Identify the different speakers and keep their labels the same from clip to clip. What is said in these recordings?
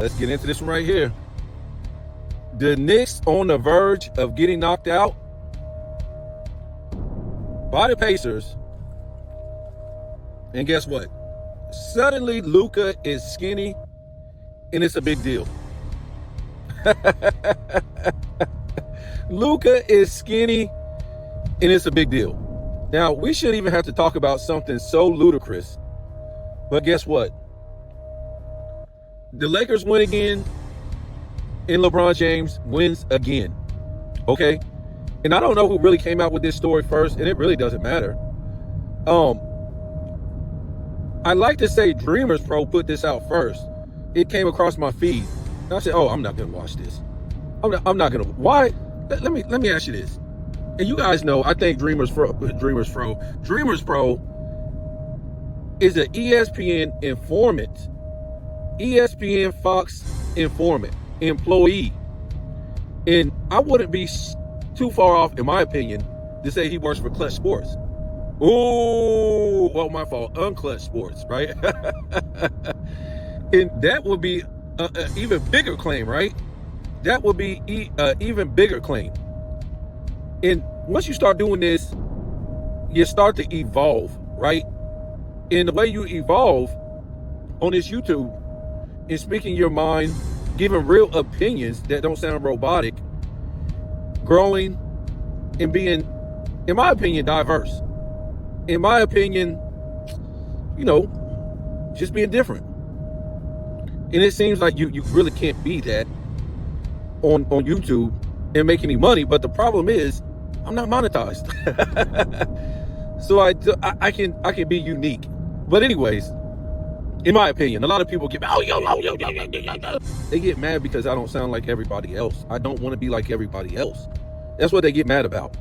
Speaker 1: Let's get into this one right here. The Knicks on the verge of getting knocked out by the Pacers. And guess what? Suddenly, Luka is skinny, and it's a big deal. Luka is skinny, and it's a big deal. Now, we shouldn't even have to talk about something so ludicrous. But guess what? The Lakers win again, and LeBron James wins again. Okay? And I don't know who really came out with this story first, and it really doesn't matter. I like to say Dreamers Pro put this out first. It came across my feed. And I said, oh, I'm not going to watch this. I'm not going to. Why? Let me ask you this. And you guys know, I think Dreamers Pro is an ESPN informant, ESPN Fox informant, employee. And I wouldn't be too far off, in my opinion, to say he works for Clutch Sports. Ooh, well, my fault. Unclutch Sports, right? And that would be an even bigger claim, right? That would be even bigger claim. And once you start doing this, you start to evolve, right? And the way you evolve on this YouTube is speaking your mind, giving real opinions that don't sound robotic, growing, and being, in my opinion, diverse. In my opinion, just being different. And it seems like you really can't be that on YouTube and make any money. But the problem is, I'm not monetized. So I can be unique. But anyways, in my opinion, a lot of people get they get mad because I don't sound like everybody else. I don't want to be like everybody else. That's what they get mad about.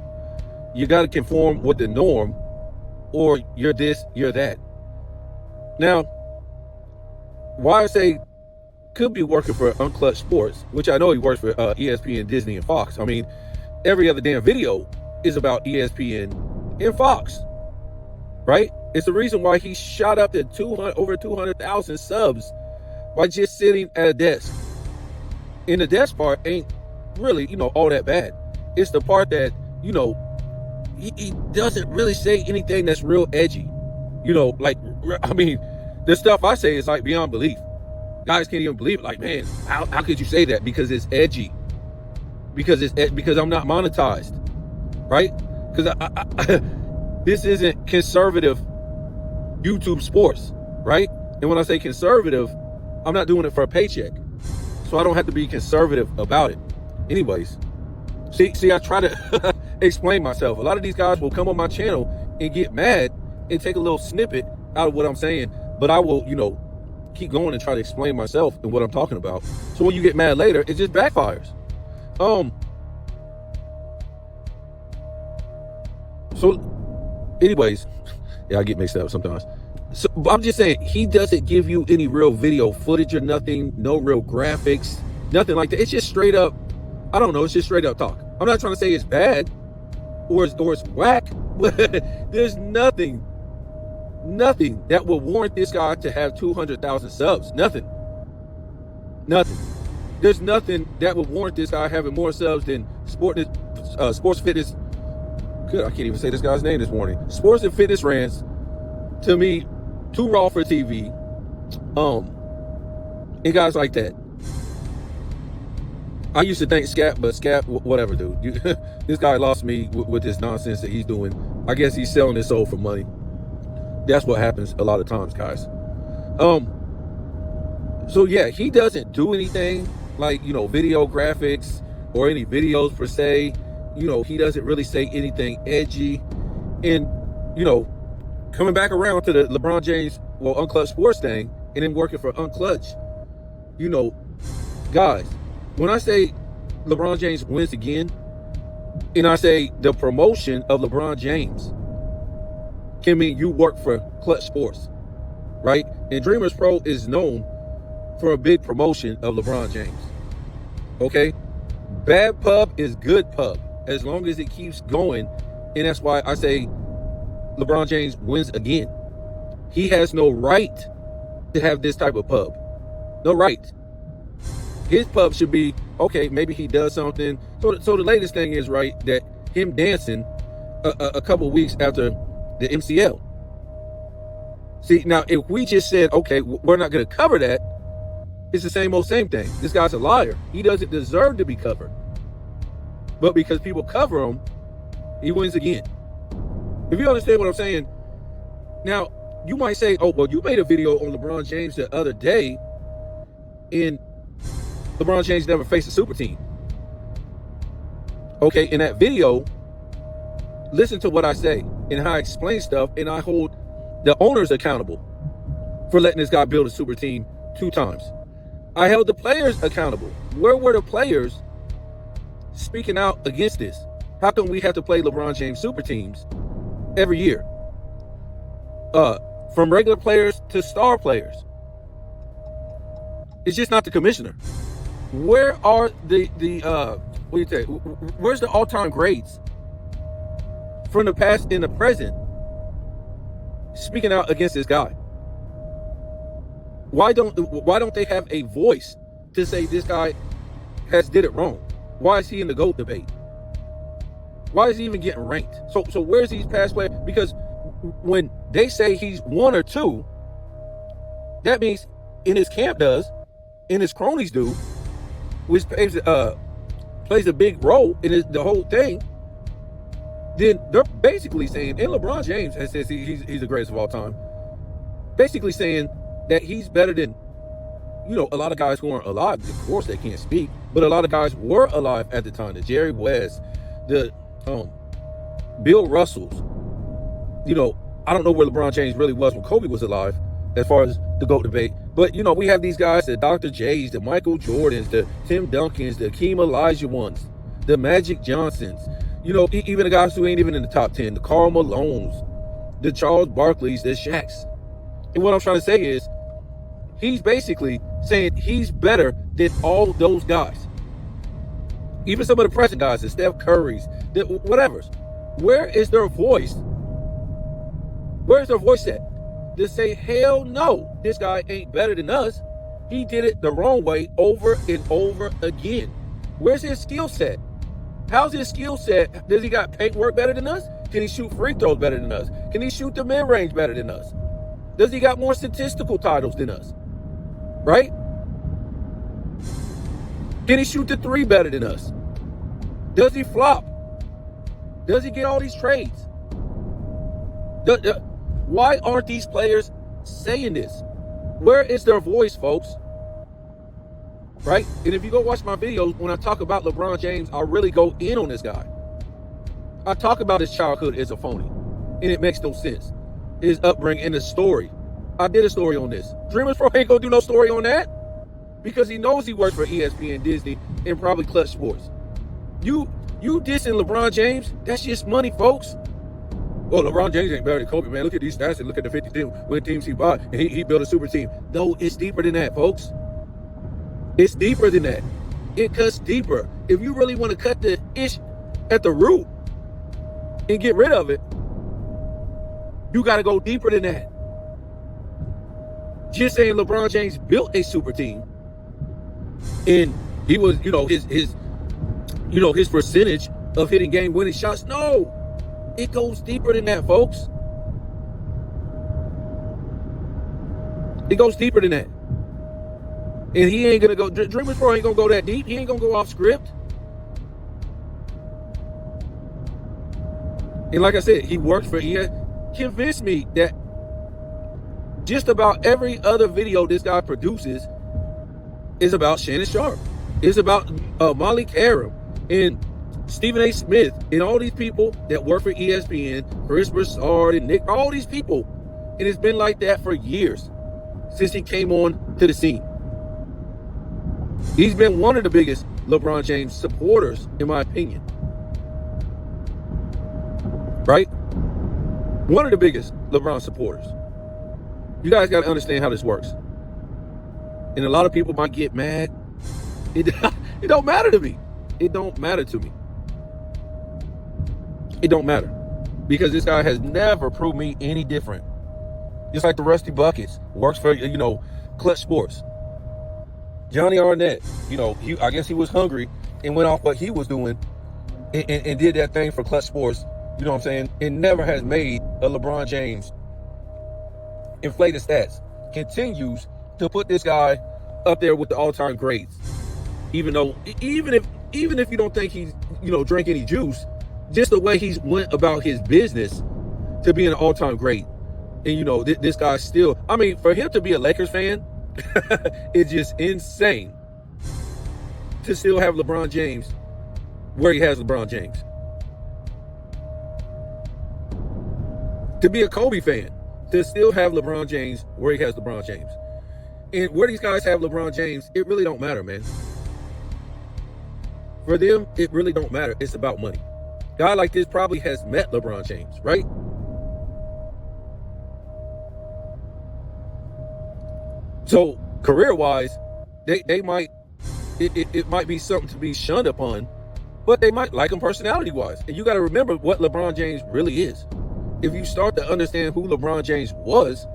Speaker 1: You got to conform with the norm, or you're this, you're that. Now, why I say could be working for Unclutch Sports, which I know he works for ESPN, Disney, and Fox. I mean, every other damn video is about ESPN and Fox, right? It's the reason why he shot up to over 200,000 subs by just sitting at a desk. And the desk part ain't really, all that bad. It's the part that, he doesn't really say anything that's real edgy. The stuff I say is like beyond belief. Guys can't even believe it. Like, man, how could you say that? Because it's edgy. Because I'm not monetized, right? Because this isn't conservative YouTube sports, right? And when I say conservative, I'm not doing it for a paycheck, so I don't have to be conservative about it. Anyways, see, I try to explain myself. A lot of these guys will come on my channel and get mad and take a little snippet out of what I'm saying, but I will, keep going and try to explain myself and what I'm talking about. So when you get mad later, it just backfires. So anyways, yeah, I get mixed up sometimes. So I'm just saying, he doesn't give you any real video footage or nothing, no real graphics, nothing like that. It's just straight up, I don't know, it's just straight up talk. I'm not trying to say it's bad or it's whack, but there's nothing that will warrant this guy to have 200,000 subs. Nothing. There's nothing that would warrant this guy having more subs than Sports Fitness. Good, I can't even say this guy's name this morning. Sports and Fitness Rants, to me, too raw for TV. And guys like that. I used to think Scap, whatever, dude. This guy lost me with this nonsense that he's doing. I guess he's selling his soul for money. That's what happens a lot of times, guys. So yeah, he doesn't do anything like, video graphics or any videos per se. He doesn't really say anything edgy. And, coming back around to the LeBron James, Unclutch Sports thing, and then working for Unclutch, guys, when I say LeBron James wins again, and I say the promotion of LeBron James can mean you work for Clutch Sports, right? And Dreamers Pro is known for a big promotion of LeBron James. Okay? Bad pub is good pub as long as it keeps going. And that's why I say LeBron James wins again. He has no right to have this type of pub. No right. His pub should be, okay, maybe he does something. So the latest thing is, right, that him dancing a couple of weeks after the MCL. See, now, if we just said, okay, we're not going to cover that, it's the same thing. This guy's a liar. He doesn't deserve to be covered. But because people cover him, he wins again. If you understand what I'm saying. Now, you might say, oh, well, you made a video on LeBron James the other day, and LeBron James never faced a super team. Okay, in that video, listen to what I say and how I explain stuff, and I hold the owners accountable for letting this guy build a super team 2 times. I held the players accountable. Where were the players speaking out against this? How come we have to play LeBron James super teams every year? From regular players to star players. It's just not the commissioner. Where are the what do you say? Where's the all-time grades from the past and the present speaking out against this guy? Why don't they have a voice to say this guy has did it wrong? Why is he in the GOAT debate? Why is he even getting ranked? So where's these past players? Because when they say he's 1 or 2, that means in his camp does, in his cronies do, which plays a big role in the whole thing. Then they're basically saying, and LeBron James has said he's the greatest of all time, basically saying that he's better than, a lot of guys who aren't alive. Of course they can't speak, but a lot of guys were alive at the time. The Jerry West, the Bill Russells. I don't know where LeBron James really was when Kobe was alive, as far as the GOAT debate. But, we have these guys, the Dr. J's, the Michael Jordans, the Tim Duncans, the Akeem Olajuwons, the Magic Johnsons, even the guys who ain't even in the top 10, the Karl Malones, the Charles Barkleys, the Shaqs. And what I'm trying to say is, he's basically saying he's better than all those guys. Even some of the present guys, the Steph Currys, the whatevers. Where is their voice? Where's their voice at? To say, hell no, this guy ain't better than us. He did it the wrong way over and over again. Where's his skill set? How's his skill set? Does he got paint work better than us? Can he shoot free throws better than us? Can he shoot the mid-range better than us? Does he got more statistical titles than us? Right? Can he shoot the 3 better than us? Does he flop? Does he get all these trades? Why aren't these players saying this? Where is their voice, folks? Right? And if you go watch my videos, when I talk about LeBron James, I really go in on this guy. I talk about his childhood as a phony, and it makes no sense. His upbringing and his story. I did a story on this. Dreamers Pro ain't gonna do no story on that because he knows he works for ESPN, Disney, and probably Clutch Sports. You dissing LeBron James, that's just money, folks. Well, LeBron James ain't better than Kobe, man. Look at these stats and look at the 50 teams he bought, and he built a super team. No, it's deeper than that, folks. It's deeper than that. It cuts deeper. If you really want to cut the ish at the root and get rid of it, you got to go deeper than that. Just saying LeBron James built a super team, and he was, his percentage of hitting game-winning shots. No. It goes deeper than that, folks. It goes deeper than that. And he ain't going to go, Dreamers Pro ain't going to go that deep. He ain't going to go off script. And like I said, he works for EA. Convinced me that just about every other video this guy produces is about Shannon Sharp. It's about Molly Karam and Stephen A. Smith and all these people that work for ESPN, Chris Broussard and Nick, all these people. And it's been like that for years since he came on to the scene. He's been one of the biggest LeBron James supporters, in my opinion. Right? One of the biggest LeBron supporters. You guys got to understand how this works. And a lot of people might get mad. It don't matter to me. It don't matter to me. It don't matter. Because this guy has never proved me any different. Just like the Rusty Buckets. Works for, Clutch Sports. Johnny Arnett, I guess he was hungry and went off what he was doing and did that thing for Clutch Sports. You know what I'm saying? It never has made a LeBron James inflated stats. Continues to put this guy up there with the all-time greats. Even if you don't think he's drink any juice, just the way he's went about his business to be an all-time great. And this guy still, I mean, for him to be a Lakers fan, it's just insane to still have LeBron James where he has LeBron James. To be a Kobe fan, to still have LeBron James where he has LeBron James. And where these guys have LeBron James, it really don't matter, man. For them, it really don't matter. It's about money. A guy like this probably has met LeBron James, right? So career-wise, they might it might be something to be shunned upon, but they might like him personality-wise. And you got to remember what LeBron James really is. If you start to understand who LeBron James was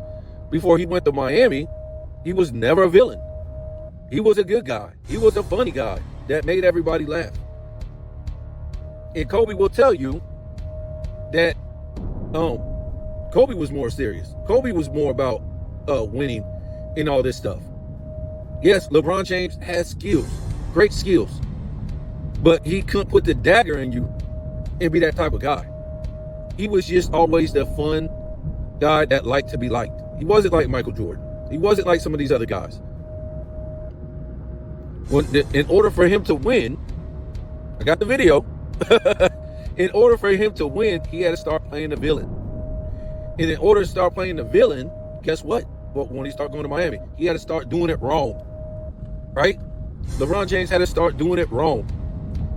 Speaker 1: before he went to Miami, he was never a villain. He was a good guy. He was a funny guy that made everybody laugh. And Kobe will tell you that Kobe was more serious. Kobe was more about winning and all this stuff. Yes, LeBron James has skills, great skills, but he couldn't put the dagger in you and be that type of guy. He was just always the fun guy that liked to be liked. He wasn't like Michael Jordan. He wasn't like some of these other guys. In order for him to win, I got the video. In order for him to win, he had to start playing the villain. And in order to start playing the villain, guess what? Well, when he started going to Miami, he had to start doing it wrong. Right? LeBron James had to start doing it wrong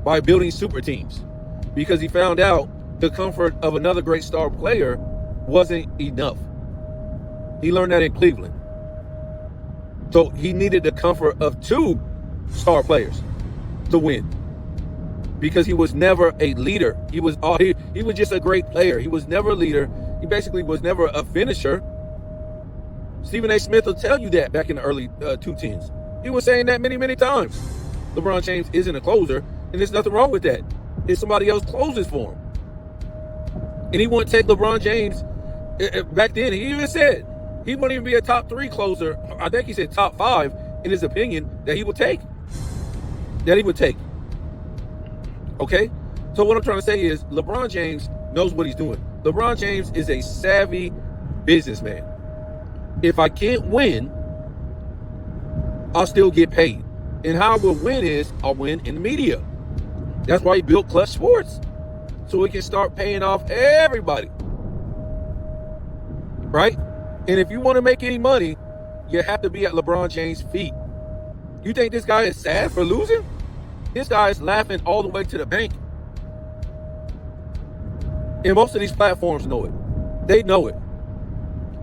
Speaker 1: by building super teams because he found out the comfort of another great star player wasn't enough. He learned that in Cleveland. So he needed the comfort of two star players to win because he was never a leader. He was just a great player. He was never a leader. He basically was never a finisher. Stephen A. Smith will tell you that back in the early 2010s. He was saying that many, many times. LeBron James isn't a closer, and there's nothing wrong with that. If somebody else closes for him. And he wouldn't take LeBron James. Back then, he even said he wouldn't even be a top 3 closer. I think he said top 5 in his opinion that he would take. Okay? So what I'm trying to say is LeBron James knows what he's doing. LeBron James is a savvy businessman. If I can't win, I'll still get paid. And how I will win is I'll win in the media. That's why he built Clutch Sports. So he can start paying off everybody. Right? And if you want to make any money, you have to be at LeBron James' feet. You think this guy is sad for losing? This guy is laughing all the way to the bank. And most of these platforms know it. They know it.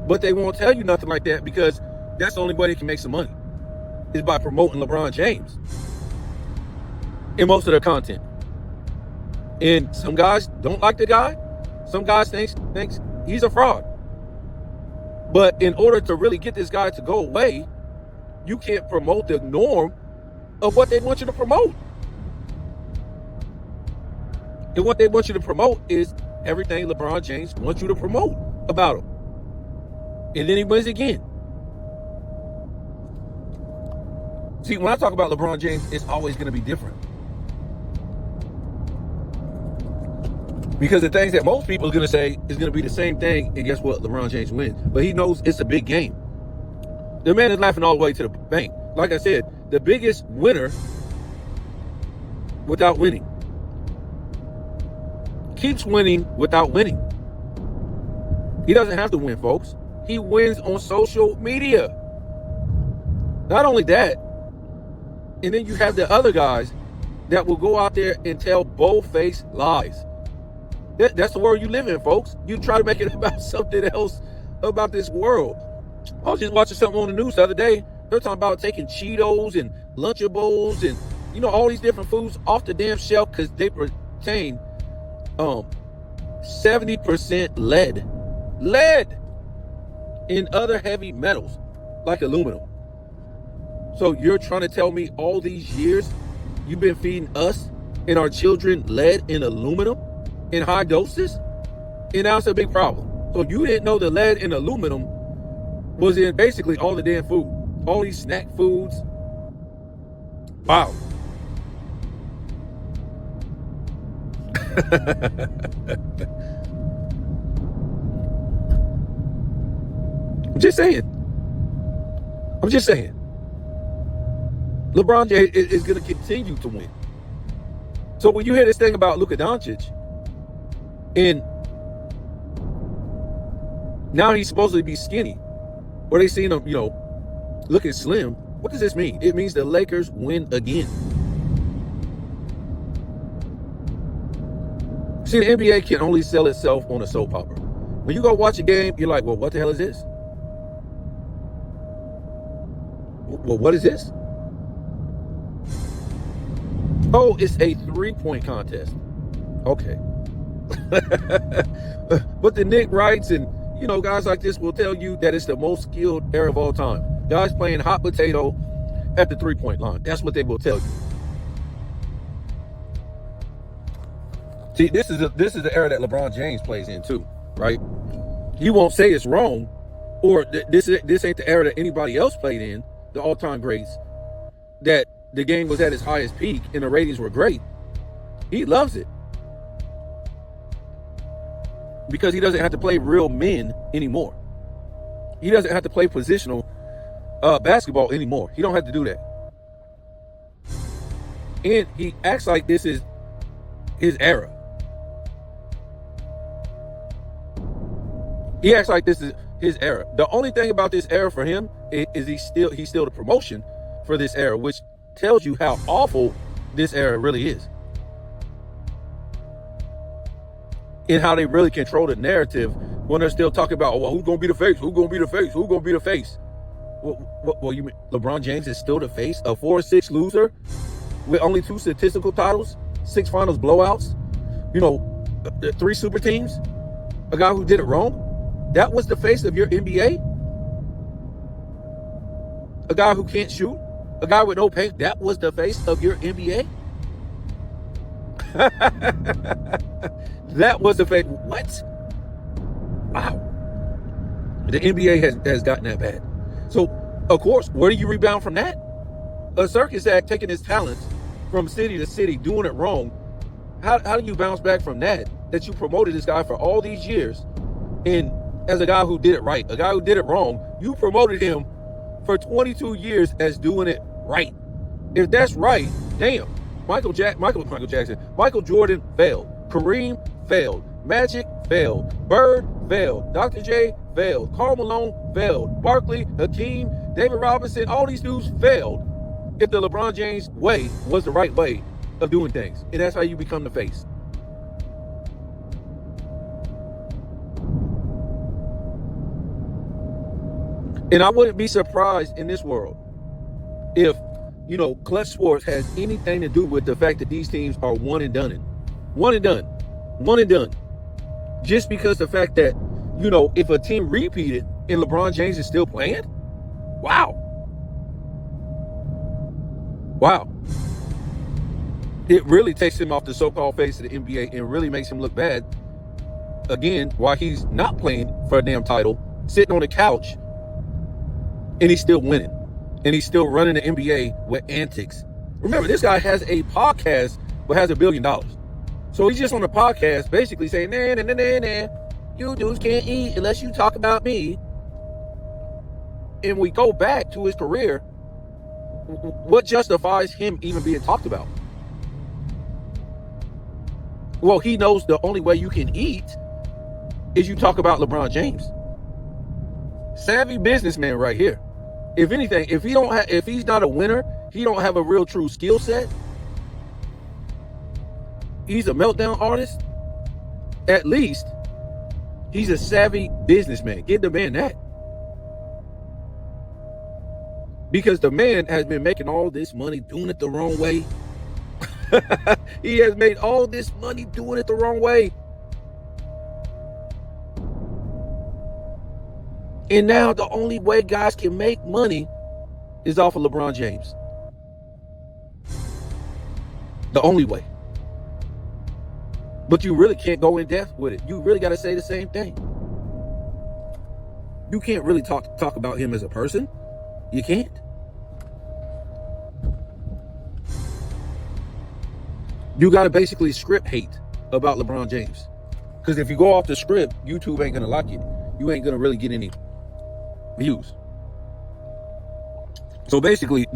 Speaker 1: But they won't tell you nothing like that because that's the only way they can make some money is by promoting LeBron James in most of their content. And some guys don't like the guy. Some guys thinks he's a fraud. But in order to really get this guy to go away, you can't promote the norm of what they want you to promote. And what they want you to promote is everything LeBron James wants you to promote about him. And then he wins again. See, when I talk about LeBron James, it's always going to be different. Because the things that most people are going to say is going to be the same thing, and guess what? LeBron James wins. But he knows it's a big game. The man is laughing all the way to the bank. Like I said, the biggest winner without winning. Keeps winning without winning. He doesn't have to win, folks. He wins on social media. Not only that, and then you have the other guys that will go out there and tell bold-faced lies. That's the world you live in, folks. You try to make it about something else about this world. I was just watching something on the news the other day. They're talking about taking Cheetos and Lunchables and, all these different foods off the damn shelf because they contain 70% lead. Lead in other heavy metals like aluminum. So you're trying to tell me all these years you've been feeding us and our children lead and aluminum in high doses? And now it's a big problem. So you didn't know the lead and aluminum was in basically all the damn food. All these snack foods. Wow. I'm just saying. LeBron James is going to continue to win. So when you hear this thing about Luka Doncic, and now he's supposed to be skinny, or they seen him, looking slim, what does this mean? It means the Lakers win again. See, the NBA can only sell itself on a soap opera. When you go watch a game, you're like, well, what the hell is this? Well, what is this? Oh, it's a 3-point contest. Okay. But the Nick Wrights and, guys like this will tell you that it's the most skilled era of all time. Guys playing hot potato at the 3-point line. That's what they will tell you. See, this is the era that LeBron James plays in too, right? He won't say it's wrong, or this ain't the era that anybody else played in, the all-time greats, that the game was at its highest peak and the ratings were great. He loves it. Because he doesn't have to play real men anymore. He doesn't have to play positional basketball anymore. He don't have to do that. And he acts like this is his era. He acts like this is his era. The only thing about this era for him is he's still the promotion for this era, which tells you how awful this era really is. And how they really control the narrative when they're still talking about, well, who's going to be the face? Who's going to be the face? Who's going to be the face? Well, you mean LeBron James is still the face? A 4-6 loser with only 2 statistical titles, 6 finals blowouts, 3 super teams, a guy who did it wrong? That was the face of your NBA? A guy who can't shoot? A guy with no paint? That was the face of your NBA? That was the face. What? Wow. The NBA has gotten that bad. So, of course, where do you rebound from that? A circus act taking his talents from city to city, doing it wrong. How do you bounce back from that you promoted this guy for all these years? And as a guy who did it right, a guy who did it wrong, you promoted him for 22 years as doing it right. If that's right, damn. Michael Jackson, Michael Jordan failed. Kareem failed. Magic failed. Bird failed. Dr. J failed. Karl Malone failed. Barkley, Hakeem, David Robinson, all these dudes failed if the LeBron James way was the right way of doing things. And that's how you become the face. And I wouldn't be surprised in this world if, Clutch Sports has anything to do with the fact that these teams are one and done. Just because the fact that, if a team repeated and LeBron James is still playing, wow. It really takes him off the so-called face of the NBA and really makes him look bad, again, while he's not playing for a damn title, sitting on the couch, and he's still winning. And he's still running the NBA with antics. Remember, this guy has a podcast but has $1 billion. So he's just on the podcast basically saying, nah, you dudes can't eat unless you talk about me. And we go back to his career, what justifies him even being talked about? Well, he knows the only way you can eat is you talk about LeBron James. Savvy businessman right here. If anything, if he's not a winner, he don't have a real true skill set. He's a meltdown artist. At least he's a savvy businessman. Give the man that. Because the man has been making all this money doing it the wrong way. He has made all this money doing it the wrong way. And now the only way guys can make money is off of LeBron James. The only way. But you really can't go in depth with it. You really got to say the same thing. You can't really talk about him as a person. You can't. You got to basically script hate about LeBron James. Because if you go off the script, YouTube ain't going to like it. You ain't going to really get any views. So basically,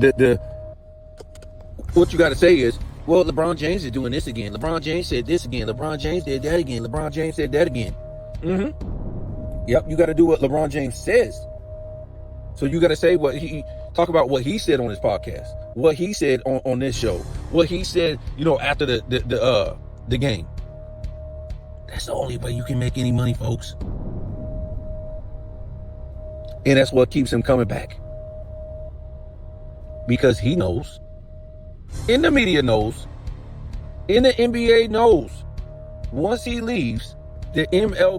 Speaker 1: what you got to say is, well, LeBron James is doing this again. LeBron James said this again. LeBron James did that again. LeBron James said that again. Yep, you got to do what LeBron James says. So you got to say talk about what he said on his podcast, what he said on this show, what he said, after the game. That's the only way you can make any money, folks. And that's what keeps him coming back. Because he knows, and the media knows, and the NBA knows, once he leaves, the NBA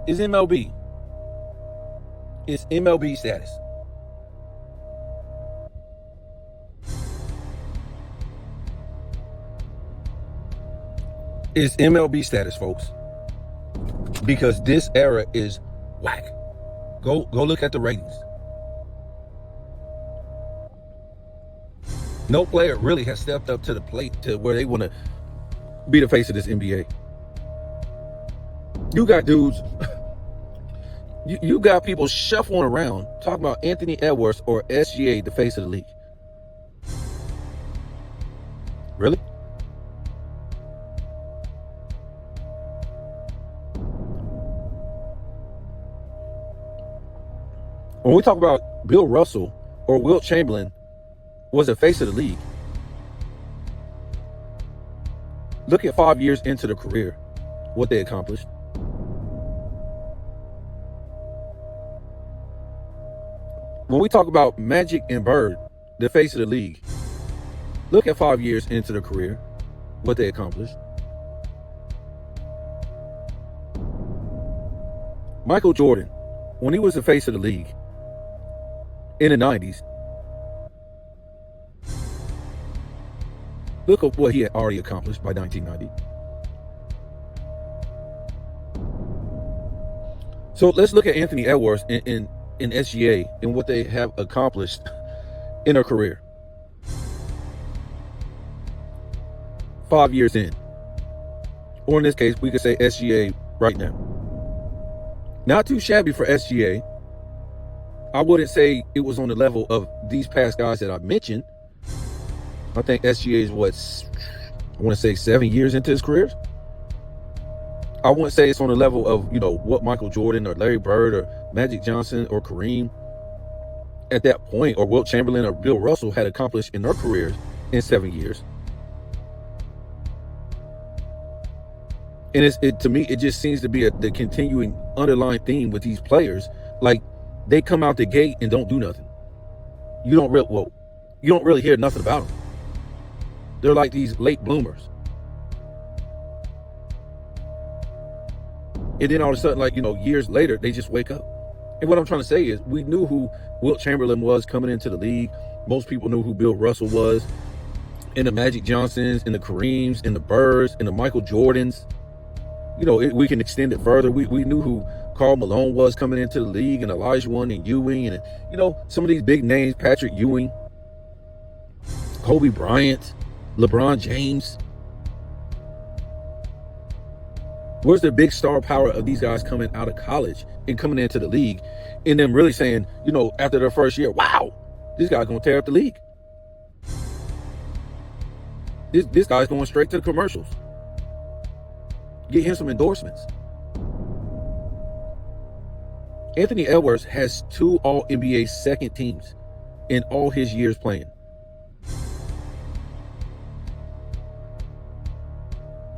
Speaker 1: is MLB. It's MLB status. It's MLB status, folks. Because this era is whack. Go look at the ratings. No player really has stepped up to the plate to where they want to be the face of this NBA. You got dudes, you got people shuffling around talking about Anthony Edwards or SGA, the face of the league. Really? When we talk about Bill Russell or Wilt Chamberlain was the face of the league, look at 5 years into the career, what they accomplished. When we talk about Magic and Bird, the face of the league, look at 5 years into the career, what they accomplished. Michael Jordan, when he was the face of the league in the 90s, look at what he had already accomplished by 1990. So let's look at Anthony Edwards in SGA and what they have accomplished in their career. 5 years in. Or in this case, we could say SGA right now. Not too shabby for SGA. I wouldn't say it was on the level of these past guys that I mentioned. I think SGA is I want to say 7 years into his career. I wouldn't say it's on the level of, what Michael Jordan or Larry Bird or Magic Johnson or Kareem at that point, or Wilt Chamberlain or Bill Russell had accomplished in their careers in 7 years. And to me, it just seems to be the continuing underlying theme with these players. Like, they come out the gate and don't do nothing. You don't really hear nothing about them. They're like these late bloomers. And then all of a sudden, years later, they just wake up. And what I'm trying to say is, we knew who Wilt Chamberlain was coming into the league. Most people knew who Bill Russell was. And the Magic Johnsons, and the Kareems, and the Birds, and the Michael Jordans. We can extend it further. We knew who Karl Malone was coming into the league, and Olajuwon and Ewing, and some of these big names, Patrick Ewing, Kobe Bryant, LeBron James. Where's the big star power of these guys coming out of college and coming into the league, and them really saying, after their first year, wow, this guy's gonna tear up the league. This guy's going straight to the commercials. Get him some endorsements. Anthony Edwards has 2 All-NBA second teams in all his years playing.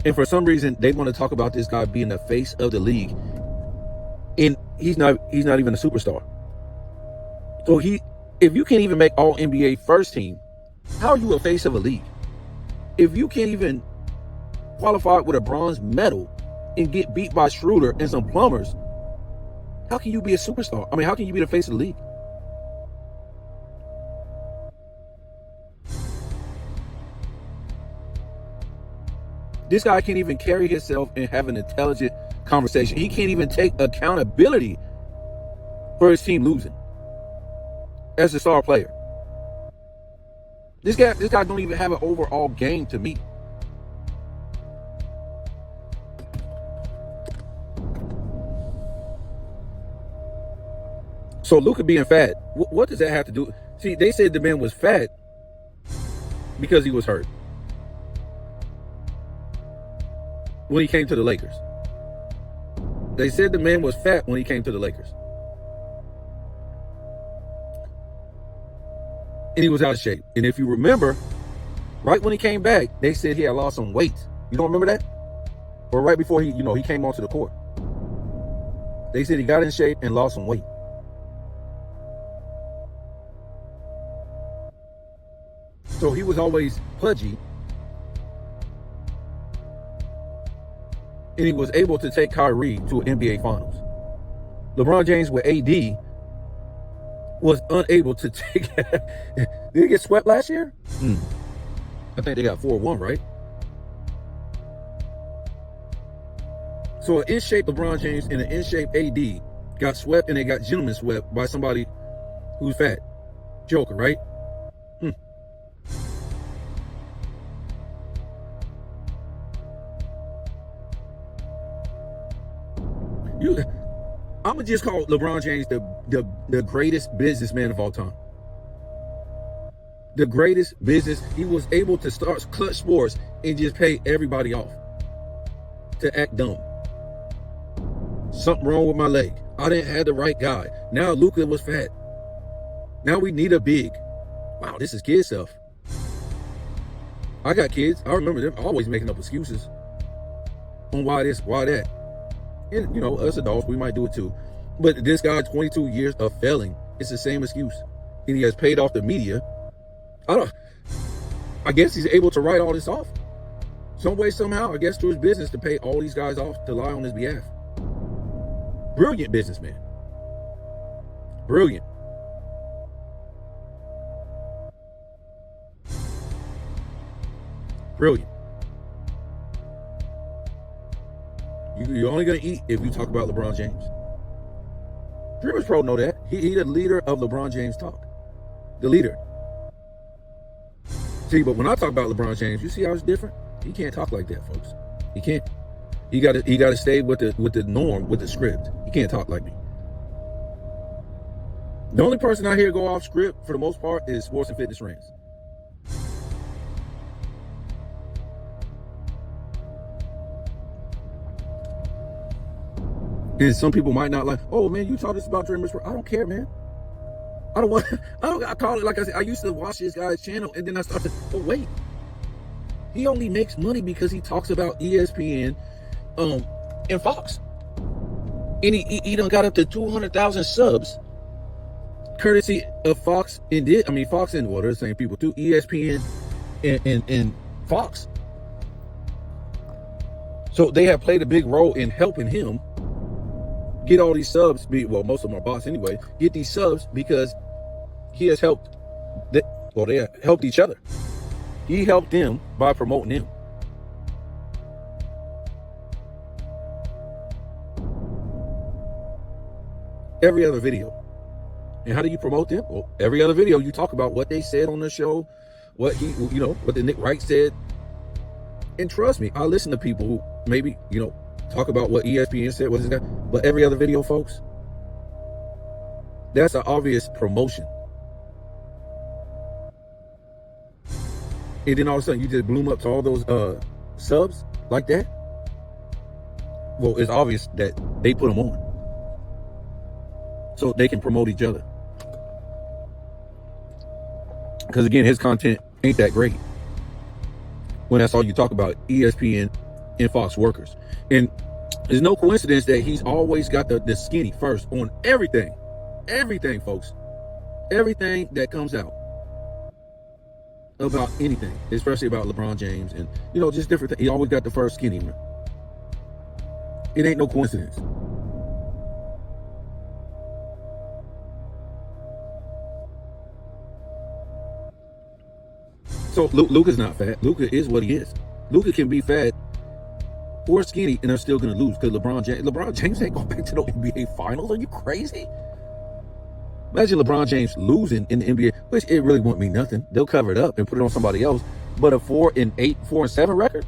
Speaker 1: And for some reason, they want to talk about this guy being the face of the league. And he's not even a superstar. So if you can't even make All-NBA first team, how are you a face of a league? If you can't even qualify with a bronze medal and get beat by Schroeder and some plumbers, how can you be a superstar? How can you be the face of the league? This guy can't even carry himself and have an intelligent conversation. He can't even take accountability for his team losing as a star player. This guy don't even have an overall game to me. So Luka being fat, what does that have to do? See, they said the man was fat because he was hurt when he came to the Lakers. They said the man was fat when he came to the Lakers. And he was out of shape. And if you remember, right when he came back, they said he had lost some weight. You don't remember that? Or right before he came onto the court. They said he got in shape and lost some weight. So he was always pudgy. And he was able to take Kyrie to an NBA Finals. LeBron James with AD was unable to take. Did he get swept last year? I think they got 4-1, right? So an in-shape LeBron James and an in-shape AD got swept, and they got gentlemen swept by somebody who's fat. Joker, right? I'm gonna just call LeBron James the greatest businessman of all time. The greatest business. He was able to start Clutch Sports and just pay everybody off to act dumb. Something wrong with my leg. I didn't have the right guy. Now Luka was fat. Now we need a big. Wow, this is kid stuff. I got kids. I remember them always making up excuses on why this, why that. And, us adults, we might do it too. But this guy, 22 years of failing, it's the same excuse. And he has paid off the media. I guess he's able to write all this off. Some way, somehow, I guess, through his business to pay all these guys off to lie on his behalf. Brilliant businessman. Brilliant. Brilliant. You're only going to eat if you talk about LeBron James. Dreamers Pro know that. He's the leader of LeBron James talk. The leader. See, but when I talk about LeBron James, you see how it's different? He can't talk like that, folks. He can't. He got to stay with the norm, with the script. He can't talk like me. The only person out here go off script for the most part is Sports and Fitness Rants. And some people might not like, oh man, you taught us about Dreamers Pro. I don't care, man. I call it, like I said, I used to watch this guy's channel and then I started, oh wait. He only makes money because he talks about ESPN and Fox. And he done got up to 200,000 subs courtesy of Fox and Fox and they're the same people too, ESPN and Fox. So they have played a big role in helping him get all these subs. Most of them are bots anyway. Get these subs because he has helped. They have helped each other. He helped them by promoting him. Every other video. And how do you promote them? Well, every other video you talk about what they said on the show, what what the Nick Wright said. And trust me, I listen to people who maybe, talk about what ESPN said, what is that? But every other video, folks, that's an obvious promotion. And then all of a sudden you just bloom up to all those subs like that. Well, it's obvious that they put them on so they can promote each other. Because again, his content ain't that great when that's all you talk about, ESPN and Fox workers. And there's no coincidence that he's always got the skinny first on everything. Everything, folks. Everything that comes out about anything, especially about LeBron James and, just different things. He always got the first skinny one. It ain't no coincidence. So Luka's not fat. Luka is what he is. Luka can be fat or skinny, and they're still going to lose because LeBron James ain't going back to the NBA Finals. Are you crazy? Imagine LeBron James losing in the NBA, which it really won't mean nothing. They'll cover it up and put it on somebody else. But a 4-8, 4-7 record,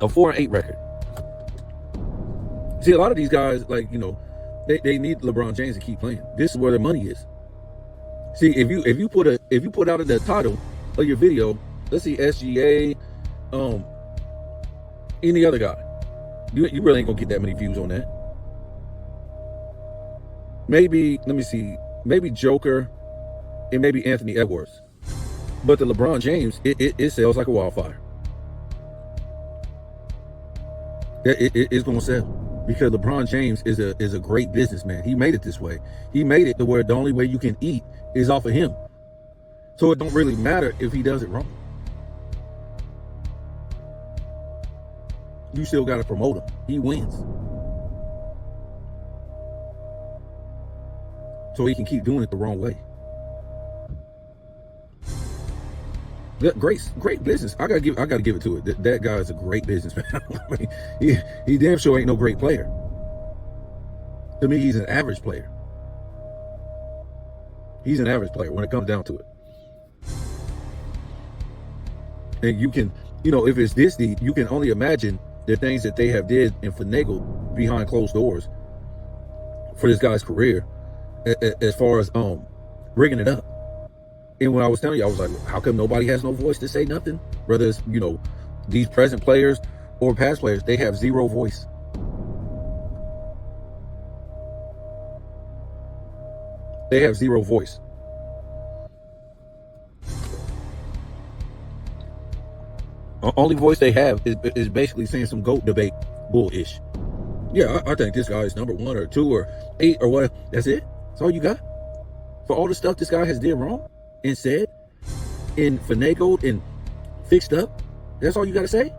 Speaker 1: a 4-8 record. See, a lot of these guys, like, you know, they need LeBron James to keep playing. This is where the money is. See, if you put out the title of your video, let's see, SGA, any other guy, you really ain't gonna get that many views on that. Maybe, let me see, maybe Joker and maybe Anthony Edwards. But the LeBron James, it sells like a wildfire. It's gonna sell because LeBron James is a great businessman. He made it this way. He made it to where the only way you can eat is off of him. So it don't really matter if he does it wrong. You still got to promote him. He wins. So he can keep doing it the wrong way. Great business. I gotta give it to it. That guy is a great businessman. I mean, he damn sure ain't no great player. To me, he's an average player. He's an average player when it comes down to it. And you can, you know, if it's this deep, you can only imagine the things that they have did and finagled behind closed doors for this guy's career, as far as rigging it up. And when I was telling you, I was like, how come nobody has no voice to say nothing? Whether it's, you know, these present players or past players, they have zero voice. They have zero voice. Only voice they have is basically saying some GOAT debate bullish. Yeah, I think this guy is number 1 or 2 or 8 or what. That's it. That's all you got for all the stuff this guy has did wrong and said and finagled and fixed up. That's all you got to say.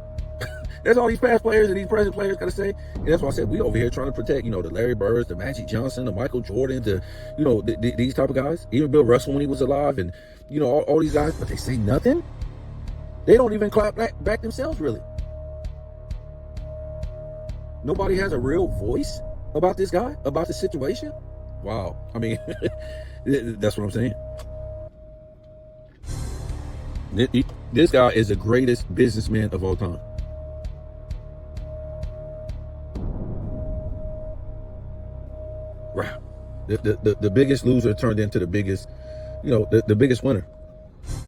Speaker 1: That's all these past players and these present players got to say. And that's why I said we over here trying to protect, you know, the Larry Birds, the Magic Johnson, the Michael Jordan, the, you know, these type of guys. Even Bill Russell when he was alive, and, you know, all these guys, but they say nothing. They don't even clap back themselves, really. Nobody has a real voice about this guy, about the situation. Wow. I mean, that's what I'm saying. This guy is the greatest businessman of all time. Wow. The biggest loser turned into the biggest, you know, the biggest winner.